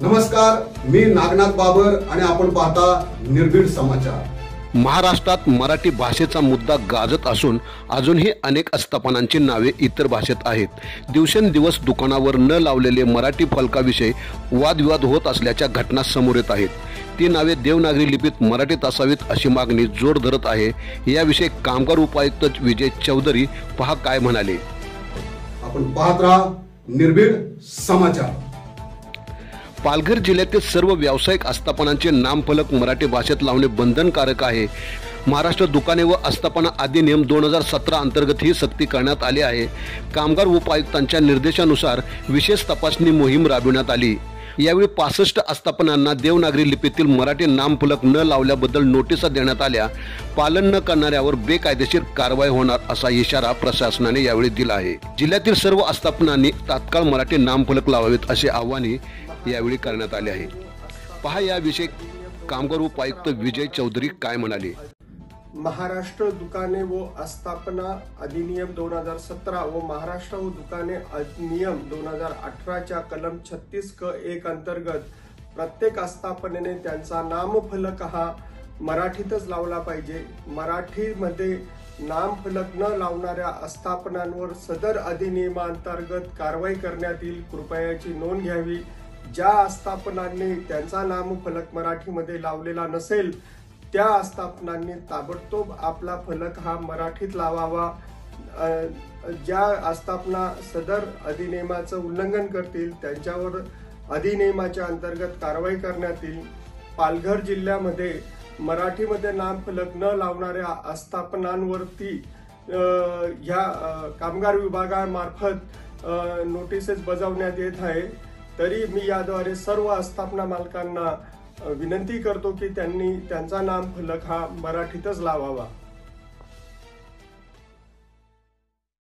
नमस्कार, मी नागनाथ बाबर आणि आपण पाहता निर्भीड समाचार। महाराष्ट्रात मराठी भाषेचा मुद्दा गाजत असून अजूनही अनेक आस्थापनांची नावे इतर भाषेत आहेत। दिवसेंदिवस दुकानावर न लावलेले मराठी फलकाविषयी वादविवाद होत असल्याच्या घटना समोर येत आहेत। ती नावे देवनागरी लिपीत मराठीत असावीत अशी मागणी जोर धरत आहे। याविषयी कामगार उपायुक्त विजय चौधरी पहा काय म्हणाले। आपण पाहत राहा निर्भीड समाचार। पालघर जिल्ह्यातील सर्व व्यावसायिक आस्थापनांचे नामफलक मराठी भाषेत लावणे बंधनकारक आहे। महाराष्ट्र दुकाने व आस्थापना अधिनियम 2017 अंतर्गत ही सक्ती करण्यात आली आहे। कामगार उपायुक्तांच्या निर्देशानुसार विशेष तपासणी मोहीम राबविण्यात आली। यावेळी 65 आस्थापनांना देवनागरी लिपीतील मराठी नामफलक न लावल्याबद्दल नोटिसा देण्यात आल्या। पालन न करणाऱ्यावर बेकायदेशीर कारवाई होणार असा इशारा प्रशासनाने यावेळी दिला आहे। जिल्ह्यातील सर्व आस्थापनांनी तात्काळ मराठी नामफलक लावावेत असे आवाहन यावेळी करण्यात आले आहे। पहा याविषयी कामगार उपायुक्त विजय चौधरी काय म्हणाले। महाराष्ट्र दुकाने व आस्थापना अधिनियम 2017 व महाराष्ट्र व दुकाने अधिनियम 2018 च्या कलम 36(क)(1) अंतर्गत प्रत्येक आस्थापनेने त्यांचा नामफलक हा मराठीतच लावला पाहिजे। मराठीमध्ये नामफलक न लावणाऱ्या आस्थापनांवर सदर अधिनियमांतर्गत कारवाई करण्यात येईल। कृपया याची नोंद घ्यावी। ज्या आस्थापनांनी त्यांचा नामफलक मराठीमध्ये लावलेला नसेल त्या आस्थापनांनी ताबडतोब आपला फलक हा मराठीत लावावा। ज्या आस्थापना सदर अधिनियमाचं उल्लंघन करतील त्यांच्यावर अधिनियमाच्या अंतर्गत कारवाई करण्यात येईल। पालघर जिल्ह्यामध्ये मराठीमध्ये नामफलक न लावणाऱ्या आस्थापनांवरती ह्या कामगार विभागामार्फत नोटिसेस बजावण्यात येत आहे। तरी मी याद्वारे सर्व आस्थापना मालकांना विनंती करतो की त्यांनी त्यांचा नामफलक हा मराठीतच लावावा।